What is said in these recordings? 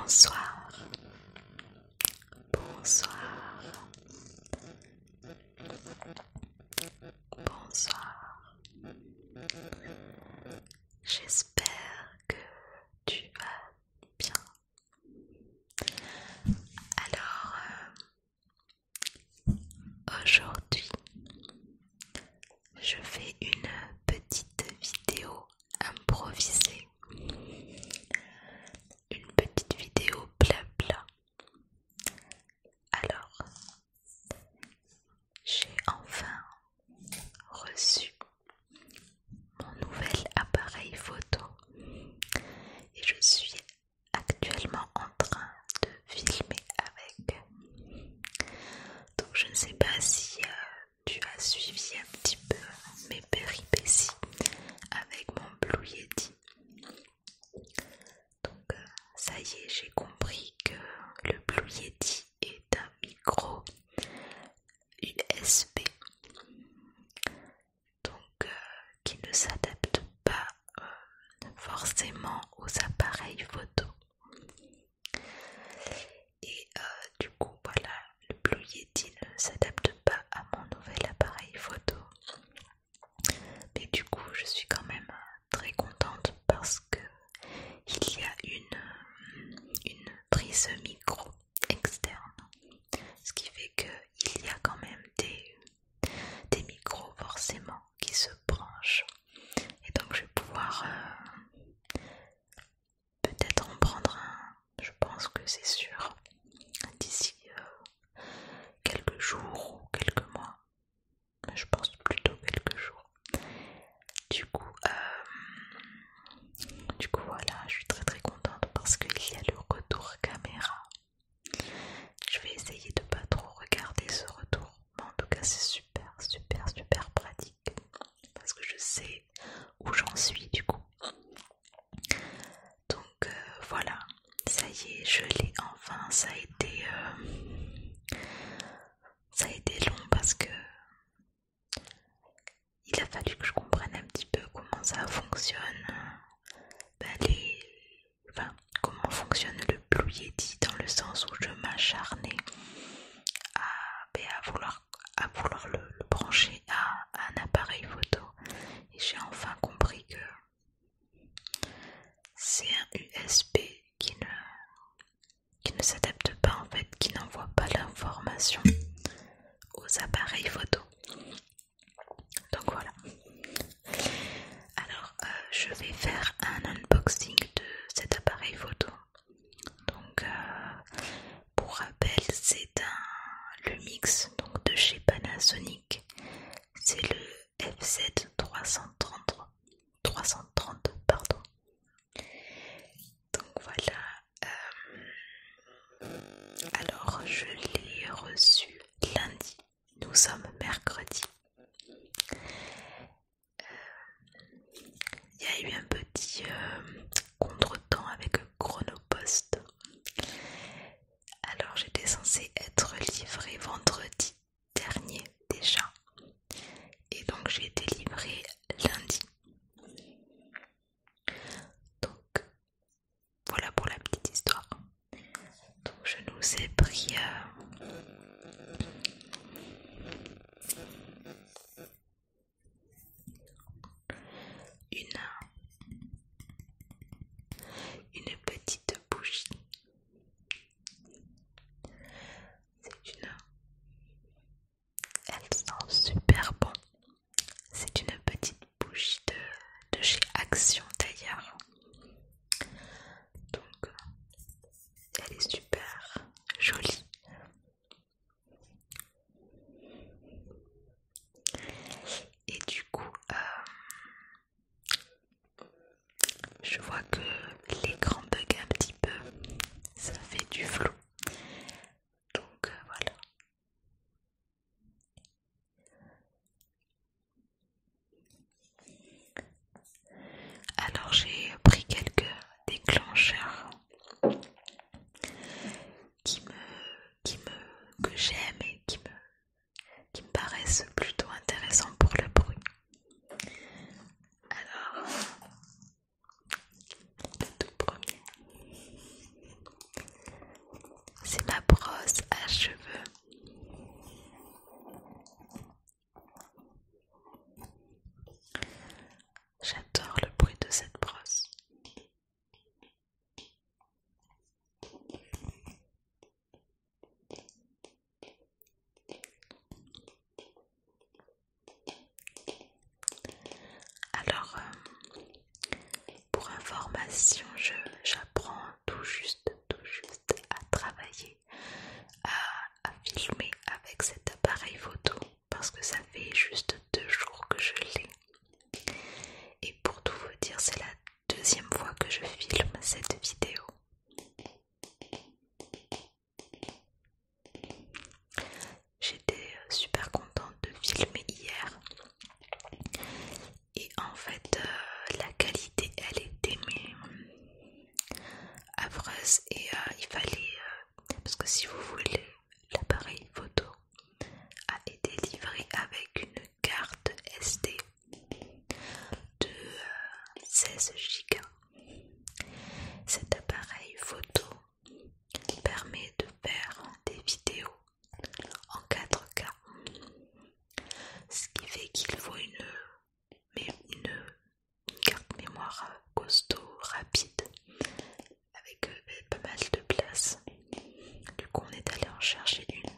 Bonsoir, bonsoir, bonsoir. J'espère que tu vas bien. Alors, aujourd'hui, je fais une petite vidéo improvisée. Une petite vidéo blabla. Alors, j'ai enfin reçu mon nouvel appareil photo et je suis actuellement en train de filmer avec. Donc je ne sais pas si tu as suivi un petit peu mes péripéties avec mon Blue Yeti. Donc ça y est, j'ai compris que le Blue Yeti est un micro USB, donc qui ne s'adapte pas forcément aux appareils photo. Et du coup voilà, le Blue Yeti ne s'adapte pas à mon nouvel appareil photo. Mais du coup je suis quand même très contente parce que il y a une prise micro externe, ce qui fait qu'il y a quand même des micros forcément qui se branchent, et donc je vais pouvoir peut-être en prendre un, je pense que c'est sûr, d'ici quelques jours ou quelques mois, je pense plutôt quelques jours. Du coup voilà, je suis très contente parce qu'il y a le retour caméra. Je vais essayer de pas trop regarder ce retour, mais en tout cas c'est super pratique parce que je sais où j'en suis du coup. Donc voilà, ça y est, je l'ai enfin. Ça a été long parce que il a fallu que je comprenne un petit peu comment ça fonctionne, comment fonctionne le Blue Yeti, dans le sens où je m'acharnais à vouloir le brancher à un appareil photo, et j'ai enfin compris que c'est un USB qui ne s'adapte pas, en fait, qui n'envoie pas l'information aux appareils photo. Donc voilà. Alors je vais faire un unboxing de cet appareil photo. Donc pour rappel, c'est le Lumix, donc de chez Panasonic. C'est le FZ330 pardon. Donc voilà. Alors je l'ai reçu lundi. Nous sommes mercredi. Il y a eu un petit contretemps avec Chronopost. Alors j'étais censée être livrée vendredi dernier déjà, et donc j'ai été livrée lundi. Donc voilà pour la petite histoire. Donc je nous ai pris une petite bougie. Elle sent super bon. C'est une petite bougie de chez Action d'ailleurs. Donc elle est super jolie. c'est ma brosse à cheveux. J'adore le bruit de cette brosse. Alors, pour information, j'apprends tout juste à travailler, à filmer avec cet appareil photo parce que ça fait juste 2 jours que je l'ai. Et pour tout vous dire, c'est la deuxième fois que je filme cette vidéo. J'étais super contente de filmer hier. Et en fait, la qualité, elle était affreuse et il fallait, parce que si vous voulez, l'appareil photo a été livré avec une carte SD de 16 Go. Cet appareil photo permet de faire des vidéos en 4K, ce qui fait qu'il faut une carte mémoire costaud, rapide, avec pas mal de place. Du coup on est allé en chercher une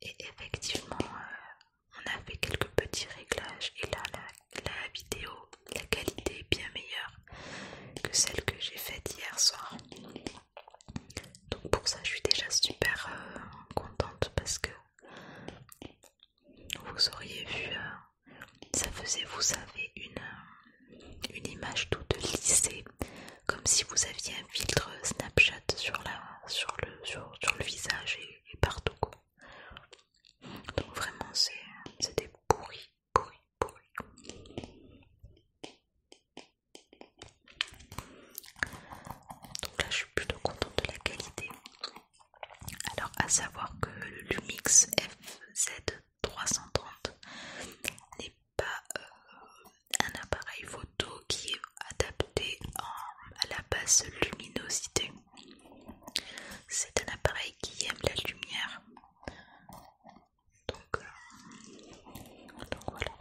et effectivement on a fait quelques petits réglages et là la vidéo, la qualité est bien meilleure que celle que j'ai faite hier soir. Donc pour ça je suis déjà super contente parce que vous auriez vu, ça faisait, vous savez, une image toute lissée, comme si vous aviez un filtre Snapchat sur le visage et partout quoi. Donc vraiment c'était pourri. Donc là je suis plutôt contente de la qualité. Alors à savoir que le Lumix FZ330 n'est pas un appareil photo qui est adapté à la basse luminosité. C'est un appareil qui aime la lumière. Donc voilà.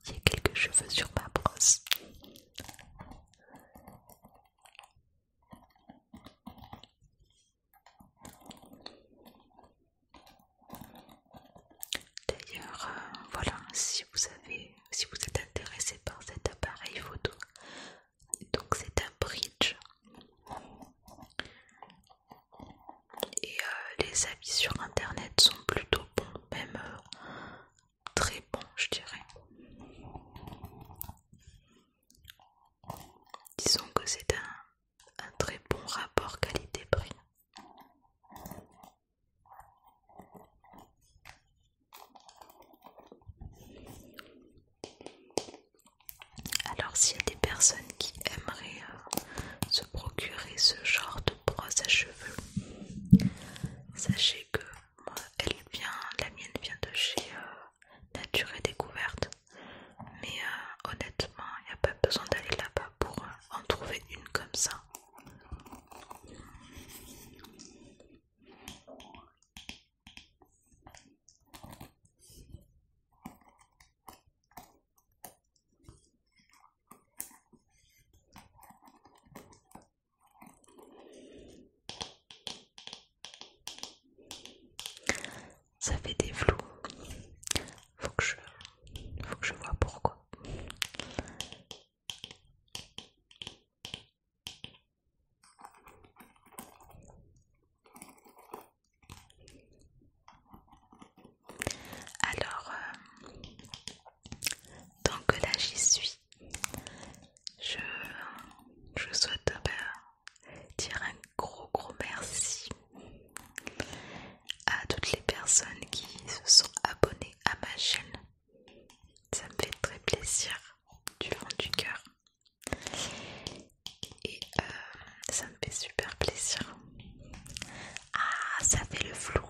Il y a quelques cheveux sur ma brosse. D'ailleurs, voilà, si vous êtes intéressé par cet appareil photo, donc c'est un bridge. Et les avis sur internet sont plutôt bons, même très bons je dirais. Disons que c'est un très bon rapport qualité-prix. Alors s'il y a des personnes qui aimeraient se procurer ce genre de brosse à cheveux, sachez que moi, la mienne vient de chez Nature et Découverte, mais honnêtement il n'y a pas besoin d'aller là-bas pour en trouver une comme ça. Ça fait des flous. Faut que je vois pourquoi. Alors, tant que là j'y suis, je souhaite dire un gros merci à toutes les personnes qui se sont abonnées à ma chaîne. Ça me fait très plaisir du fond du cœur et ça me fait super plaisir. Ah, ça fait le flou.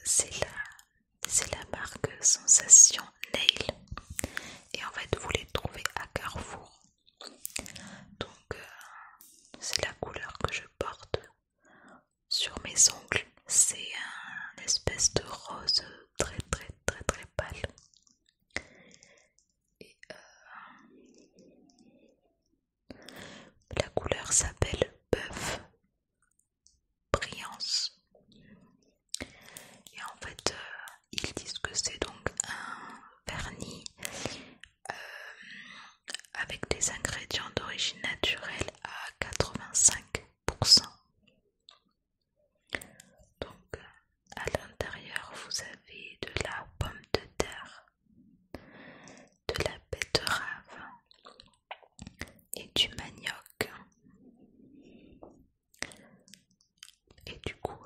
c'est la marque Sensation Nail. Et en fait, vous les trouvez à Carrefour. Donc, c'est la couleur que je porte sur mes ongles. C'est un espèce de rose très très très très pâle. Et la couleur s'appelle Bœuf Brillance. Et en fait, ils disent que c'est donc un vernis avec des ingrédients d'origine naturelle à 85%. Donc à l'intérieur vous avez de la pomme de terre, de la betterave et du manioc. Et du coup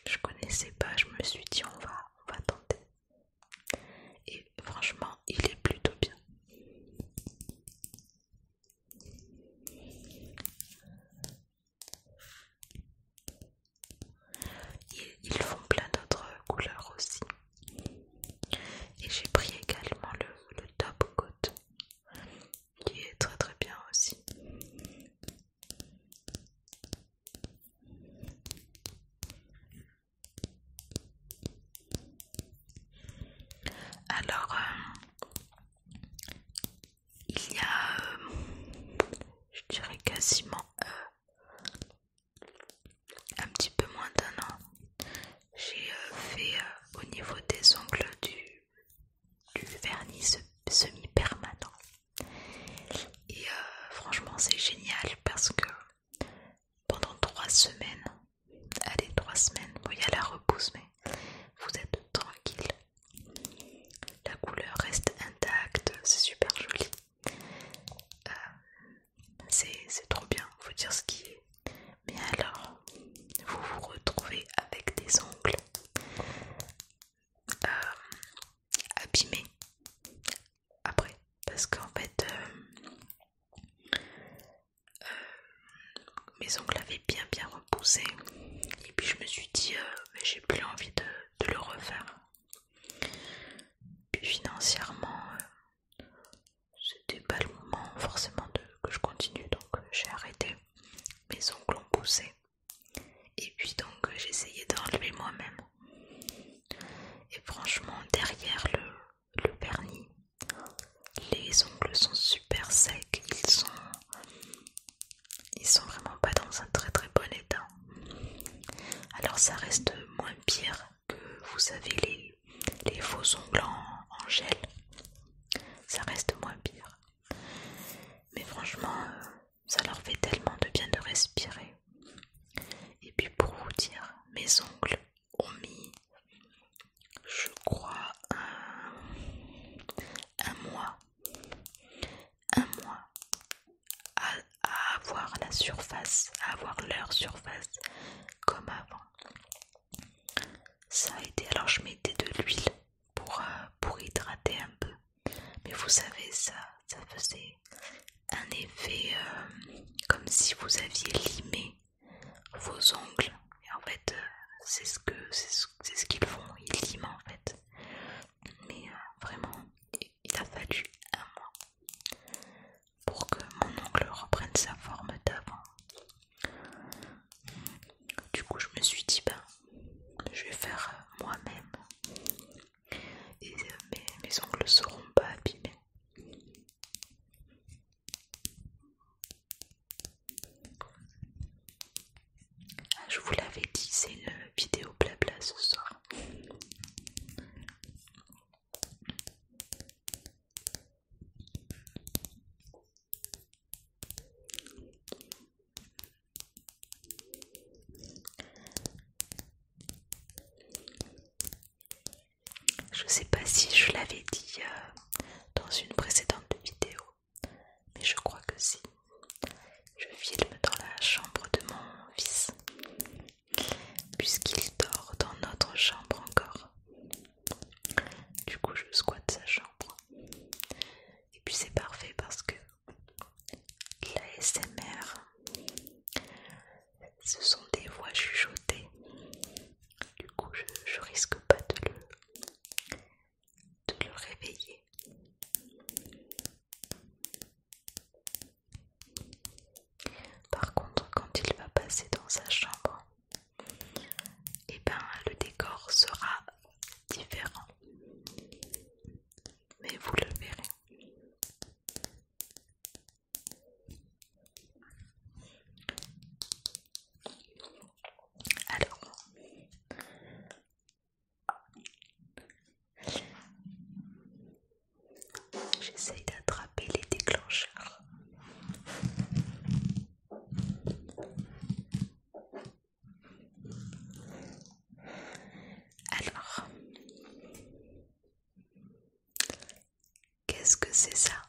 je connaissais pas, je me suis dit on va tenter. Et franchement il est plutôt bien. Ils font plein d'autres couleurs aussi. Et j'ai pris également le top coat qui est très très bien aussi. Alors il y a je dirais quasiment un petit peu moins d'un an, j'ai fait au niveau des ongles du vernis semi-permanent. Et franchement c'est génial parce que pendant 3 semaines, allez 3 semaines, bon il y a la repousse mais vous êtes tranquille. La couleur reste intacte, c'est super joli. C'est trop bien, faut dire ce qui est. Mais alors, vous vous retrouvez avec des ongles abîmés après. Parce qu'en fait, mes ongles avaient bien repoussé. Et puis je me suis dit, mais j'ai plus envie de le refaire. Puis financièrement, c'était pas le moment forcément que je continue. Donc j'ai arrêté. Mes ongles ont poussé. Et puis donc j'ai essayé d'enlever moi-même. Et franchement derrière le vernis, les ongles sont super secs. Ils sont vraiment pas dans un très très bon état. Alors ça reste moins pire que vous savez les faux ongles en gel. Ça reste moins pire. Mais franchement ça leur fait tellement de bien de respirer. Et puis pour vous dire, mes ongles ont mis, je crois, un mois à avoir la surface, à avoir leur surface comme avant. Ça a été, alors je mettais de l'huile pour hydrater un peu. Mais vous savez, ça faisait un effet comme si vous aviez limé vos ongles. Et en fait, c'est ce qu'ils font, ils liment en fait. Mais vraiment, il a fallu un mois pour que mon ongle reprenne sa forme d'avant. Du coup, je me suis dit, je vais faire moi-même. Et mes ongles ne seront pas abîmés. Je vous l'avais dit, c'est une vidéo blabla ce soir. Je sais pas si je l'avais dit dans une précédente vidéo, mais je crois que si. Je filme dans la chambre de mon fils, puisqu'il dort dans notre chambre encore. Du coup, je squatte sa chambre. Et puis c'est parfait parce que l'ASMR, ce sont des voix chuchotées. Du coup, je risque c'est ça.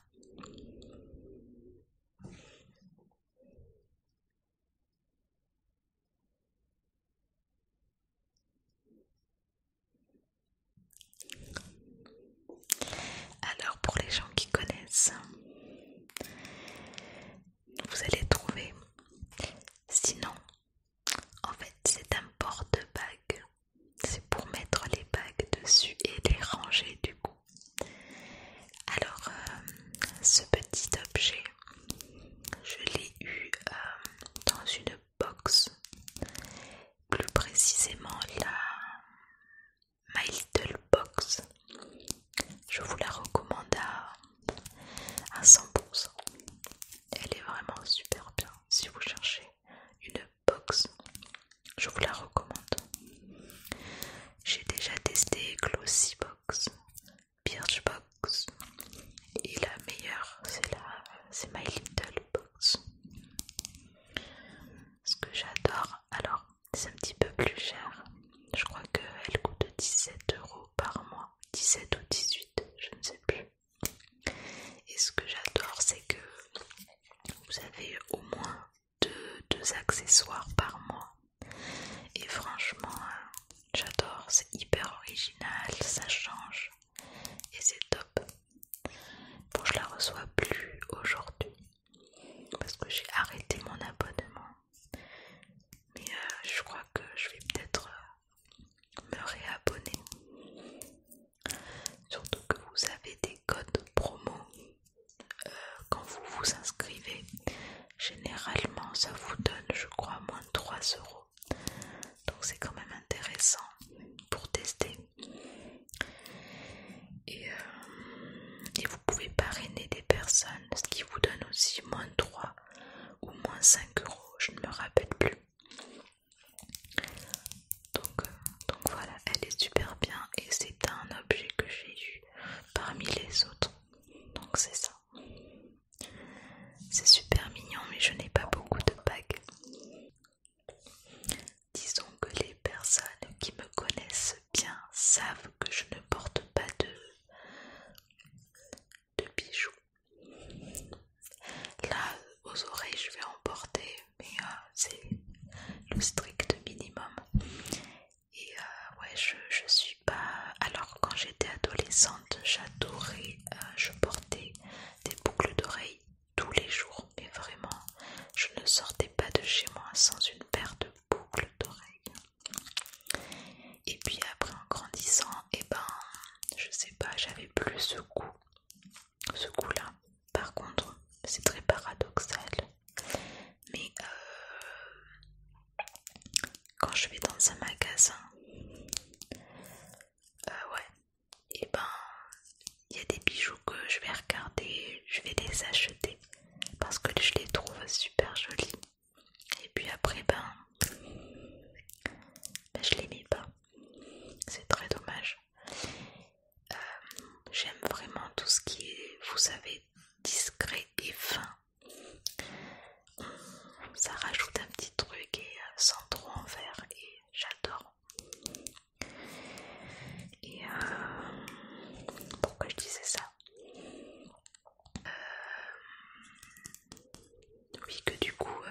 Alors pour les gens qui connaissent, vous allez trouver. Sinon, en fait c'est un porte-bague. C'est pour mettre les bagues dessus et les ranger du coup. Alors ce petit objet, je l'ai eu dans une box, plus précisément la My Little Box. Je vous la recommande à 100%. Elle est vraiment super bien. Si vous cherchez une box, je vous la recommande. J'ai déjà testé Glossy Box, Birchbox et la meilleure c'est My Little Box. Ce que j'adore, alors c'est un petit peu plus cher, je crois qu'elle coûte 17 € par mois, 17 ou 18, je ne sais plus. Et ce que j'adore, c'est que vous avez au moins deux accessoires par mois. Et franchement, j'adore, c'est hyper original, ça change et c'est top. Bon, je la reçois plus aujourd'hui parce que j'ai arrêté mon abonnement. Mais je crois que je vais peut-être me réabonner. Surtout que vous avez des codes promo quand vous vous inscrivez. Généralement, ça vous donne, je crois, moins de 3 €. Donc c'est quand même intéressant pour tester. Et vous pouvez parrainer des personnes, ce qui vous donne aussi moins 3 ou moins 5 €, je ne me rappelle plus. Donc voilà, elle est super bien et c'est un objet que j'ai eu parmi les autres. Donc c'est ça. C'est super mignon, mais je n'ai pas beaucoup de bagues. Disons que les personnes qui me connaissent bien savent que je ne porte pas de bijoux. Là, aux oreilles, je vais en porter, mais c'est le strict minimum. Et ouais, je suis pas... Alors, quand j'étais adolescente, j'adorais, je portais des boucles d'oreilles tous les jours, mais vraiment, je ne sortais pas de chez moi sans une paire de boucles d'oreilles. Et puis après, en grandissant, je sais pas, j'avais plus ce goût-là. Par contre, c'est très paradoxal, mais quand je vais dans un magasin, ouais, il y a des bijoux que je vais regarder, je vais les acheter parce que je les trouve super jolis. Et puis après, je les mets pas. C'est très dommage. J'aime vraiment tout ce qui est, vous savez, discret et fin. Ça rajoute un petit truc et sans trop en faire et j'adore. Et pourquoi je disais ça? Oui, que du coup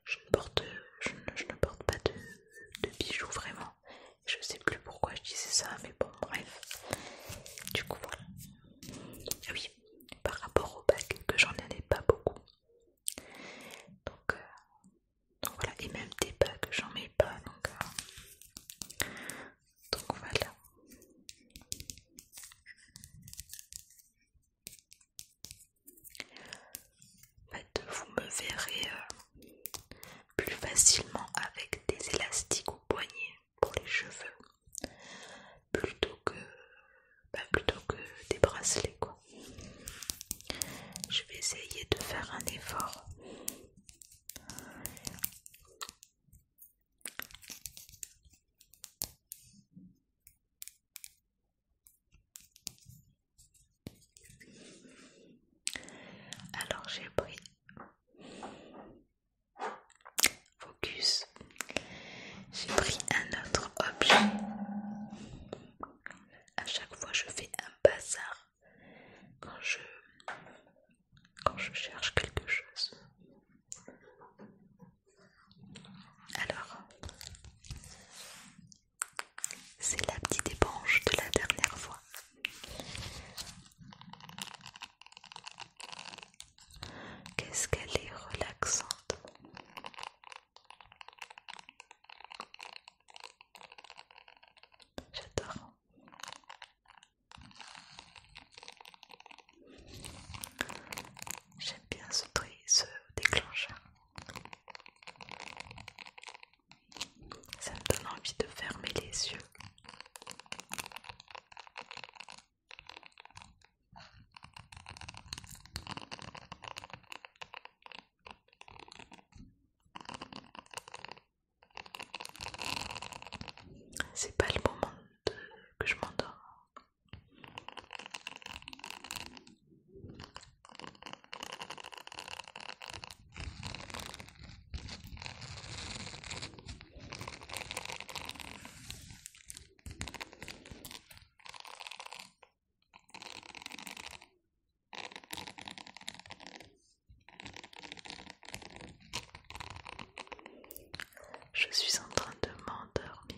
je ne porte pas de bijoux c'est pas le moment que je m'endors. Je suis en train de m'endormir.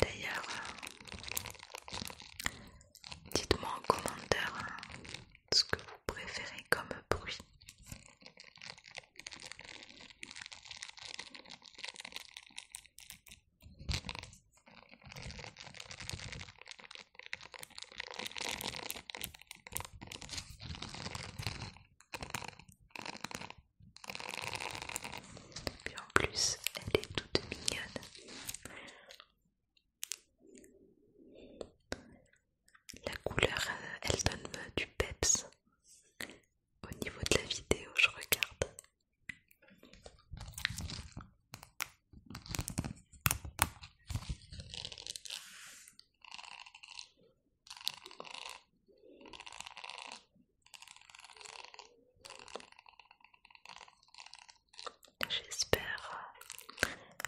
D'ailleurs, dites-moi en commentaire ce que vous préférez comme bruit. Puis en plus, elle est toute mignonne. La couleur, elle donne du peps au niveau de la vidéo, je regarde. J'espère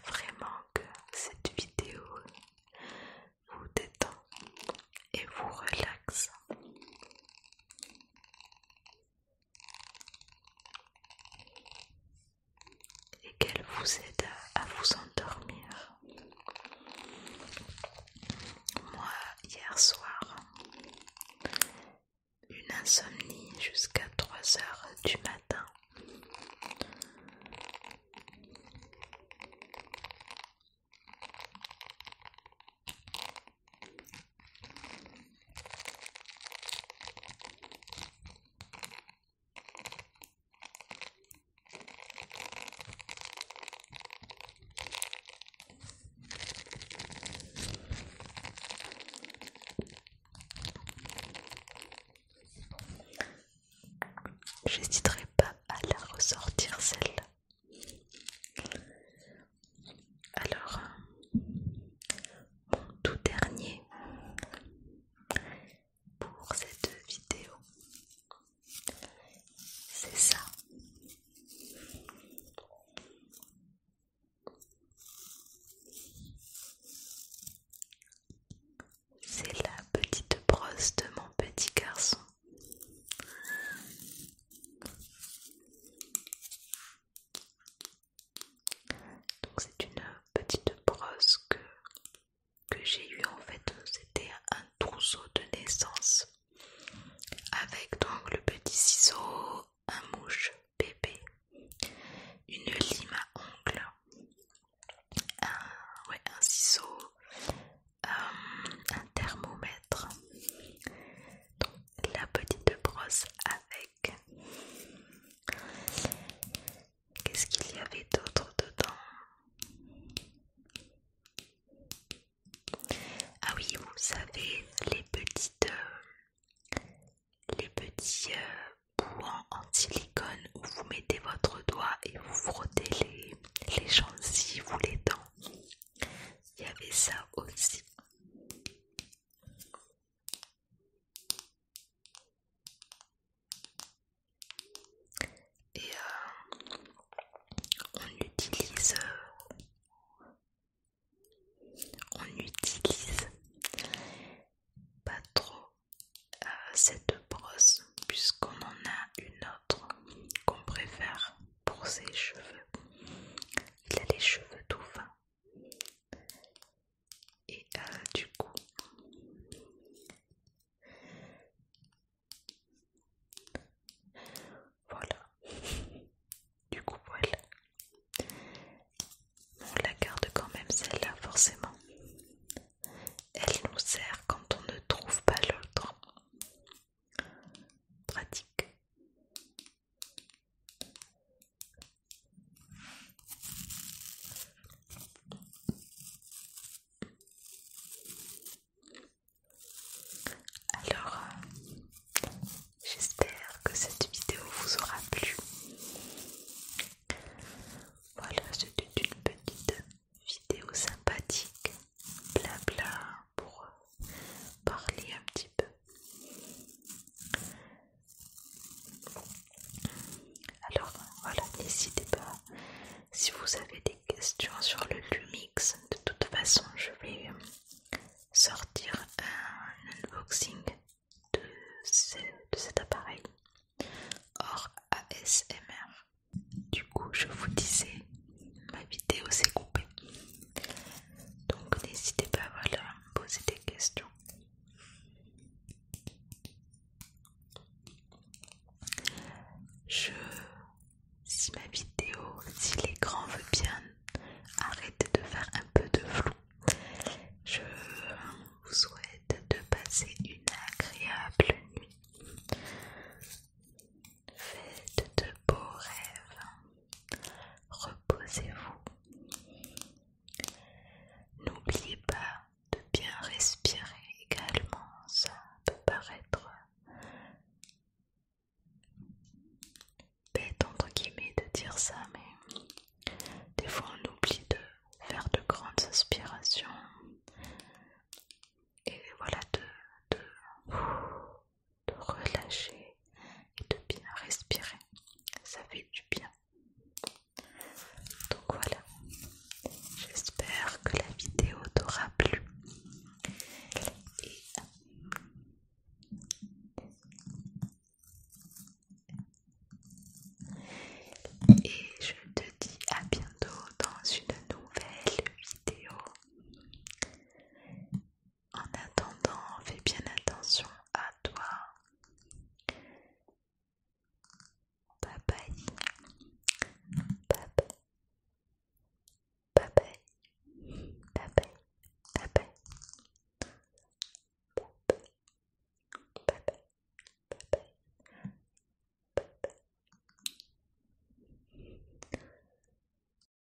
vraiment que cette vidéo vous détend et vous relaxe. Et qu'elle vous aide à vous endormir. Moi, hier soir, une insomnie jusqu'à 3 heures du matin. J'hésiterai pas à la ressortir celle-là. Alors, mon tout dernier pour cette vidéo, c'est ça. C'est la petite brosse de mon petit garçon. Donc c'est une petite brosse que j'ai eue en fait, c'était un trousseau de naissance avec donc le petit ciseau, un mouche bébé, une lime à ongles, un ciseau, un thermomètre, donc la petite brosse avec. Qu'est-ce qu'il y avait d'autre dedans? Ah oui, vous savez, les petits bouts en silicone où vous mettez votre doigt et vous frottez les gencives ou les dents. Il y avait ça aussi. Et on utilise pas trop cette brosse puisqu'on en a une autre qu'on préfère pour ses cheveux. Il a les cheveux tout fins et du coup vous avez des questions sur le Lumix, de toute façon je vais sortir un unboxing de cet appareil hors ASMR. Du coup, je vous disais, ma vidéo s'est coupée. Donc n'hésitez pas à me poser des questions. Si ma vidéo, si l'écran veut bien arrêter de faire un peu de flou, je vous souhaite de passer une agréable nuit. Faites de beaux rêves. Reposez-vous. N'oubliez pas de bien respirer également. Ça peut paraître bête entre guillemets de dire ça,